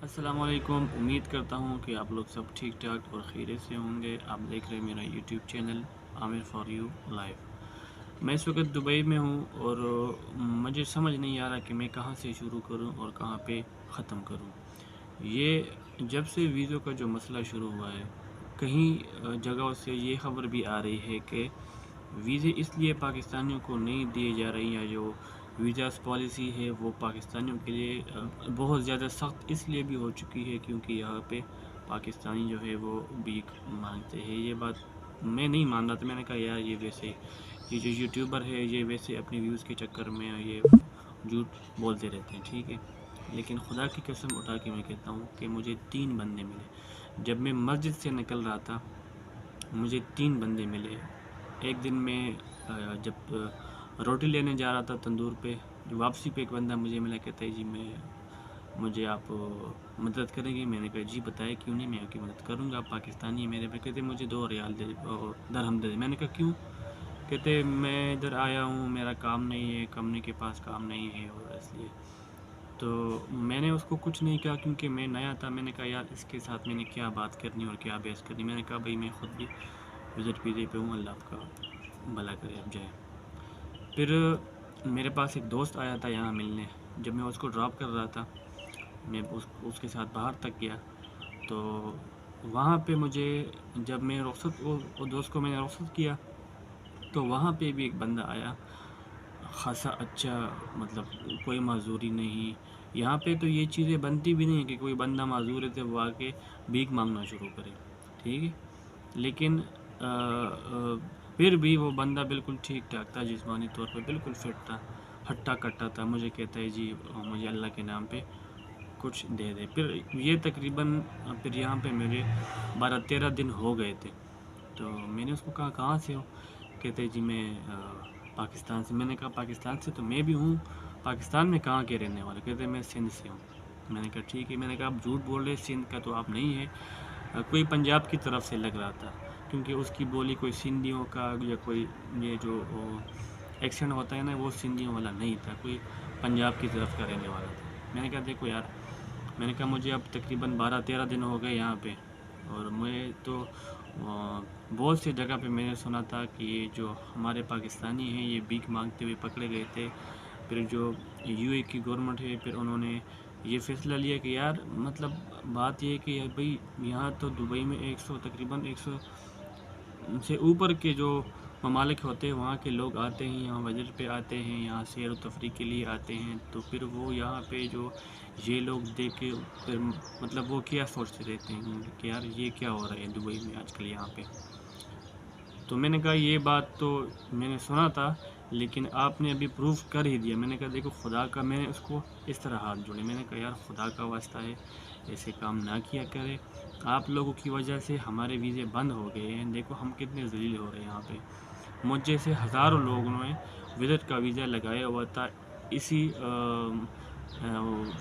السلام علیکم، امید کرتا ہوں کہ آپ لوگ سب ٹھیک ٹھاک اور خیریت سے ہوں گے۔ آپ دیکھ رہے ہیں میرا YouTube channel Aamir for you life. میں اس وقت دبئی میں ہوں اور مجھے سمجھ نہیں آ رہا کہ میں کہاں سے شروع کروں اور کہاں پہ ختم کروں۔ یہ جب سے ویزوں کا جو مسئلہ شروع ہوا ہے، کہیں جگہوں سے یہ خبر بھی آ رہی ہے کہ ویزے اس لیے پاکستانیوں کو نہیں دیے جا رہی ہیں، جو ویزاس پالیسی ہے وہ پاکستانیوں کے لیے بہت زیادہ سخت اس لیے بھی ہو چکی ہے کیونکہ یہاں پہ پاکستانی جو ہے وہ بھیک مانگتے ہیں۔ یہ بات میں نہیں مان رہا تھا، میں نے کہا یار یہ جو یوٹیوبر ہے یہ ویسے اپنی ویوز کے چکر میں یہ جھوٹ بولتے رہتے ہیں، ٹھیک ہے، لیکن خدا کی قسم اٹھا کے میں کہتا ہوں کہ مجھے 3 بندے ملے جب میں مسجد سے نکل رہا تھا۔ مجھے 3 بندے ملے۔ ایک دن میں جب روٹی لینے جا رہا تھا تندور پہ، واپسی پہ ایک بندہ مجھے ملا، کہتا ہے جی مجھے آپ مدد کریں گے؟ میں نے کہا جی بتائے، کیوں نہیں، میں آپ کی مدد کروں گا، آپ پاکستانی ہیں میرے پہ۔ کہتے مجھے 2 ریال درہم دے۔ میں نے کہا کیوں؟ کہتے میں ادھر آیا ہوں، میرا کام نہیں ہے، کمپنی کے پاس کام نہیں ہے اور اس لیے۔ تو میں نے اس کو کچھ نہیں کہا کیونکہ میں نیا تھا۔ میں نے کہا یار اس کے ساتھ میں نے کیا بات کرنی اور کیا بحث کرنی۔ میں نے کہا بھائی میں خود بھی وزٹ ویزے پہ ہوں، اللہ آپ کا بھلا کرے، اب جائے۔ پھر میرے پاس ایک دوست آیا تھا یہاں ملنے۔ جب میں اس کو ڈراپ کر رہا تھا، میں اس کے ساتھ باہر تک گیا، تو وہاں پہ مجھے جب میں وہ دوست کو میں نے رخصت کیا تو وہاں پہ بھی ایک بندہ آیا، خاصا اچھا، مطلب کوئی معذوری نہیں۔ یہاں پہ تو یہ چیزیں بنتی بھی نہیں کہ کوئی بندہ معذور ہے تو وہ آ کے بھیک مانگنا شروع کرے، ٹھیک ہے، لیکن پھر بھی وہ بندہ بالکل ٹھیک ٹھاک تھا، جسمانی طور پہ بالکل فٹ تھا، ہٹا کٹا تھا۔ مجھے کہتا ہے جی مجھے اللہ کے نام پہ کچھ دے دے۔ پھر یہ تقریباً پھر یہاں پہ میرے 12-13 دن ہو گئے تھے۔ تو میں نے اس کو کہا کہاں سے ہو؟ کہتے جی میں پاکستان سے۔ میں نے کہا پاکستان سے تو میں بھی ہوں، پاکستان میں کہاں کے رہنے والے؟ کہتے میں سندھ سے ہوں۔ میں نے کہا ٹھیک ہے۔ میں نے کہا آپ جھوٹ بول رہے، سندھ کا تو آپ نہیں ہے۔ کوئی پنجاب کی طرف سے لگ رہا تھا کیونکہ اس کی بولی کوئی سندھیوں کا یا کوئی یہ جو ایکسنٹ ہوتا ہے نا وہ سندھیوں والا نہیں تھا، کوئی پنجاب کی طرف کا رہنے والا تھا۔ میں نے کہا دیکھو یار، میں نے کہا مجھے اب تقریباً 12-13 دن ہو گئے یہاں پہ، اور میں تو بہت سی جگہ پہ میں نے سنا تھا کہ یہ جو ہمارے پاکستانی ہیں یہ بھیک مانگتے ہوئے پکڑے گئے تھے۔ پھر جو یو اے کی گورنمنٹ ہے، پھر انہوں نے یہ فیصلہ لیا کہ یار مطلب بات یہ ہے کہ بھئی یہاں تو دبئی میں تقریباً 100 سے اوپر کے جو ممالک ہوتے ہیں وہاں کے لوگ آتے ہیں، یہاں وزٹ پہ آتے ہیں، یہاں سیر و تفریح کے لیے آتے ہیں، تو پھر وہ یہاں پہ جو یہ لوگ دیکھ کے پھر مطلب وہ کیا سوچتے رہتے ہیں کہ یار یہ کیا ہو رہا ہے دبئی میں آج کل یہاں پہ۔ تو میں نے کہا یہ بات تو میں نے سنا تھا لیکن آپ نے ابھی پروف کر ہی دیا۔ میں نے کہا دیکھو خدا کا، میں نے اس کو اس طرح ہاتھ جوڑے، میں نے کہا یار خدا کا واسطہ ہے ایسے کام نہ کیا کرے، آپ لوگوں کی وجہ سے ہمارے ویزے بند ہو گئے ہیں، دیکھو ہم کتنے ذلیل ہو رہے ہیں یہاں پہ۔ مجھ جیسے ہزاروں لوگوں نے وزٹ کا ویزا لگایا ہوا تھا اسی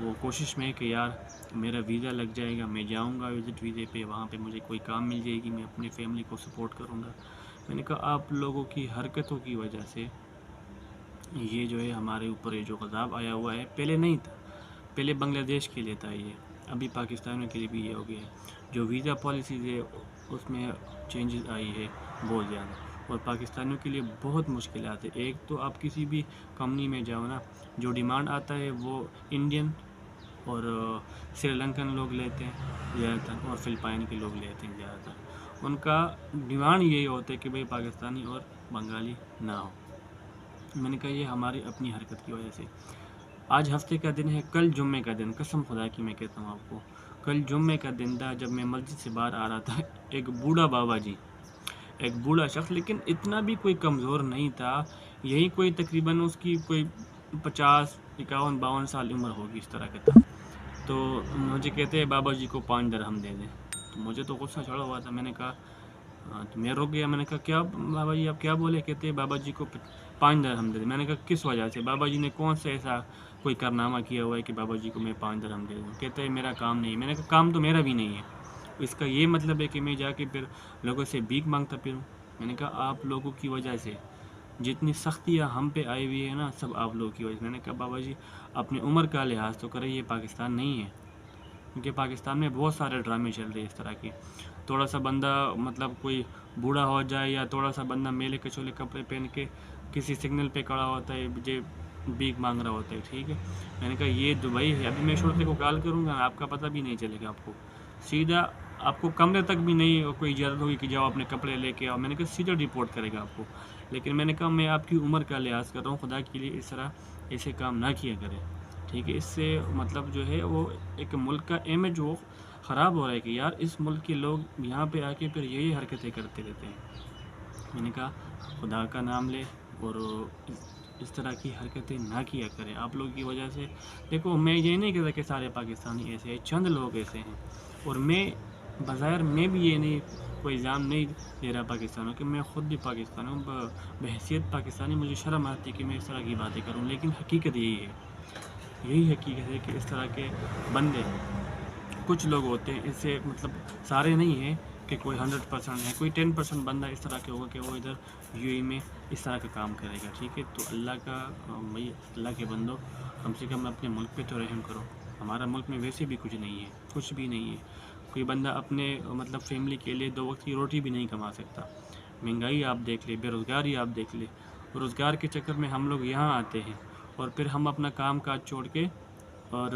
وہ کوشش میں کہ یار میرا ویزا لگ جائے گا، میں جاؤں گا وزٹ ویزے پہ، وہاں پہ مجھے کوئی کام مل جائے گی، میں اپنی فیملی کو سپورٹ کروں گا۔ میں نے کہا آپ لوگوں کی حرکتوں کی وجہ سے یہ جو ہے ہمارے اوپر یہ جو عذاب آیا ہوا ہے، پہلے نہیں تھا، پہلے بنگلہ دیش کے لیے تھا یہ، ابھی پاکستانیوں کے لیے بھی یہ ہو گیا ہے۔ جو ویزا پالیسیز ہے اس میں چینجز آئی ہے بہت زیادہ، اور پاکستانیوں کے لیے بہت مشکلات ہے۔ ایک تو آپ کسی بھی کمپنی میں جاؤ نا، جو ڈیمانڈ آتا ہے وہ انڈین اور سری لنکن لوگ لیتے ہیں زیادہ تر، اور فلپائن کے لوگ لیتے ہیں زیادہ تر۔ ان کا ڈیمانڈ یہی ہوتا ہے کہ بھئی پاکستانی اور بنگالی نہ ہو۔ میں نے کہا یہ ہماری اپنی حرکت کی وجہ سے۔ آج ہفتے کا دن ہے، کل جمعے کا دن، قسم خدا کی میں کہتا ہوں آپ کو، کل جمعے کا دن تھا جب میں مسجد سے باہر آ رہا تھا، ایک بوڑھا بابا جی، ایک بوڑھا شخص، لیکن اتنا بھی کوئی کمزور نہیں تھا، یہی کوئی تقریباً اس کی کوئی 50 51 52 سال عمر ہوگی، اس طرح کا تھا۔ تو مجھے کہتے ہیں بابا جی کو 5 درہم دے دیں، تو مجھے تو غصہ چڑھا ہوا تھا۔ میں نے کہا تو میں رک گیا، میں نے کہا کیا بابا جی آپ کیا بولے؟ کہتے ہیں بابا جی کو 5 درہم دے دیں۔ میں نے کہا کس وجہ سے؟ بابا جی نے کون سا ایسا کوئی کارنامہ کیا ہوا ہے کہ بابا جی کو میں 5 درہم دے دوں؟ کہتے ہیں میرا کام نہیں ہے۔ میں نے کہا کام تو میرا بھی نہیں ہے، اس کا یہ مطلب ہے کہ میں جا کے پھر لوگوں سے بھیک مانگتا پھروں؟ میں نے کہا آپ لوگوں کی وجہ سے جتنی سختیاں ہم پہ آئی ہوئی ہے نا، سب آپ لوگوں کی وجہ سے۔ میں نے کہا بابا جی اپنی عمر کا لحاظ تو کرے، یہ پاکستان نہیں ہے، کیونکہ پاکستان میں بہت سارے ڈرامے چل رہے ہیں اس طرح کے. تھوڑا سا بندہ مطلب کوئی بوڑھا ہو جائے یا تھوڑا سا بندہ میلے کچولے کپڑے پہن کے کسی سگنل پہ کھڑا ہوتا ہے, مجھے بھیک مانگ رہا ہوتا ہے, ٹھیک ہے. میں نے کہا یہ دبئی ہے. ابھی میں شرطے کو کال کروں گا, آپ کا پتہ بھی نہیں چلے گا آپ کو. سیدھا آپ کو کمرے تک بھی نہیں کوئی اجازت ہوگی کہ جاؤ اپنے کپڑے لے کے آؤ. میں نے کہا سیدھا رپورٹ کرے گا آپ کو. لیکن میں نے کہا میں آپ کی عمر کا لحاظ کر رہا ہوں, خدا کے لیے اس طرح ایسے کام نہ کیا کرے, ٹھیک ہے. اس سے مطلب جو ہے وہ ایک ملک کا امیج وہ خراب ہو رہا ہے کہ یار اس ملک کے لوگ یہاں پہ آ کے پھر یہی حرکتیں کرتے رہتے ہیں. میں نے کہا خدا کا نام لے اور اس طرح کی حرکتیں نہ کیا کریں آپ لوگ کی وجہ سے. دیکھو میں یہ نہیں کہتا کہ سارے پاکستانی ایسے ہیں, چند لوگ ایسے ہیں, اور میں بظاہر میں بھی یہ نہیں کوئی الزام نہیں دے رہا پاکستانوں کہ میں خود بھی پاکستانی ہوں. بحیثیت پاکستانی مجھے شرم آتی ہے کہ میں اس طرح کی باتیں کروں, لیکن حقیقت یہی حقیقت ہے کہ اس طرح کے بندے کچھ لوگ ہوتے ہیں. اس سے مطلب سارے نہیں ہیں کہ کوئی 100% ہے, کوئی 10% بندہ اس طرح کے ہوگا کہ وہ ادھر UAE میں اس طرح کا کام کرے گا, ٹھیک ہے. تو اللہ کے بندو کم سے کم اپنے ملک پہ تو رحم کرو. ہمارا ملک میں ویسے بھی کچھ نہیں ہے, کچھ بھی نہیں ہے. کوئی بندہ اپنے مطلب فیملی کے لیے 2 وقت کی روٹی بھی نہیں کما سکتا. مہنگائی آپ دیکھ لیں, بے روزگاری آپ دیکھ لیں. روزگار کے چکر میں ہم لوگ یہاں آتے ہیں اور پھر ہم اپنا کام کاج چھوڑ کے اور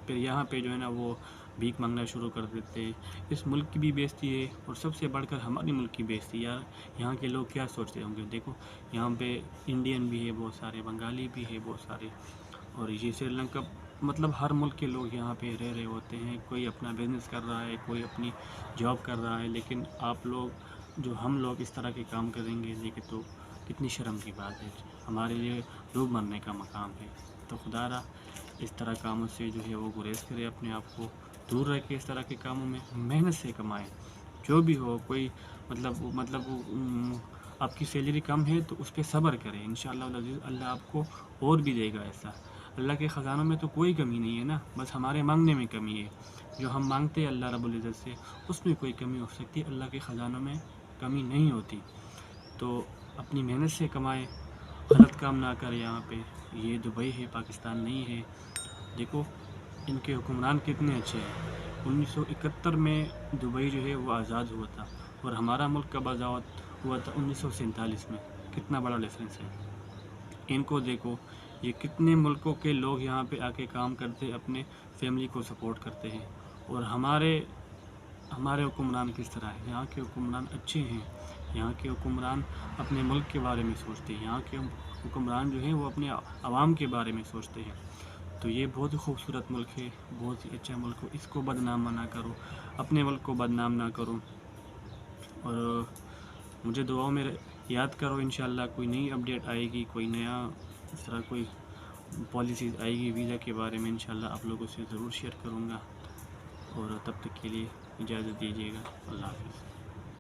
پھر یہاں پہ جو ہے نا وہ بھیک مانگنا شروع کر دیتے ہیں. اس ملک کی بھی بےعزتی ہے اور سب سے بڑھ کر ہماری ملک کی بےعزتی. یار یہاں کے لوگ کیا سوچتے ہوں گے. دیکھو یہاں پہ انڈین بھی ہے بہت سارے, بنگالی بھی ہے بہت سارے, اور یہ سری لنکا, مطلب ہر ملک کے لوگ یہاں پہ رہ رہے ہوتے ہیں. کوئی اپنا بزنس کر رہا ہے, کوئی اپنی جاب کر رہا ہے, لیکن آپ لوگ ہم لوگ اس طرح کے کام کریں گے دیکھیں تو کتنی شرم کی بات ہے. ہمارے لیے ڈوب مرنے کا مقام ہے. تو خدا را اس طرح کاموں سے جو ہے وہ گریز کرے, اپنے آپ کو دور رہ کے اس طرح کے کاموں میں محنت سے کمائیں. جو بھی ہو, کوئی مطلب آپ کی سیلری کم ہے تو اس پہ صبر کریں. انشاءاللہ العزیز اللہ آپ کو اور بھی دے گا ایسا. اللہ کے خزانوں میں تو کوئی کمی نہیں ہے نا, بس ہمارے مانگنے میں کمی ہے. جو ہم مانگتے ہیں اللہ رب العزت سے اس میں کوئی کمی ہو سکتی ہے, اللہ کے خزانوں میں کمی نہیں ہوتی. تو اپنی محنت سے کمائیں, غلط کام نہ کریں. یہاں پہ یہ دبئی ہے, پاکستان نہیں ہے. دیکھو ان کے حکمران کتنے اچھے ہیں. 1971 میں دبئی جو ہے وہ آزاد ہوا تھا, اور ہمارا ملک کب آزاد ہوا تھا 1947 میں. کتنا بڑا ڈیفرنس ہے. ان کو دیکھو, یہ کتنے ملکوں کے لوگ یہاں پہ آ کے کام کرتے, اپنے فیملی کو سپورٹ کرتے ہیں. اور ہمارے حکمران کس طرح ہے. یہاں کے حکمران اچھے ہیں. یہاں کے حکمران اپنے ملک کے بارے میں سوچتے ہیں. یہاں کے حکمران جو ہیں وہ اپنے عوام کے بارے میں سوچتے ہیں. تو یہ بہت ہی خوبصورت ملک ہے, بہت ہی اچھا ملک ہے. اس کو بدنام نہ کرو, اپنے ملک کو بدنام نہ کرو, اور مجھے دعاؤں میں یاد کرو. انشاءاللہ کوئی نئی اپڈیٹ آئے گی, کوئی نیا اس طرح کوئی پالیسیز آئے گی ویزا کے بارے میں, انشاءاللہ آپ لوگوں سے ضرور شیئر کروں گا. اور تب تک کے لیے اجازت دیجیے گا. اللہ حافظ.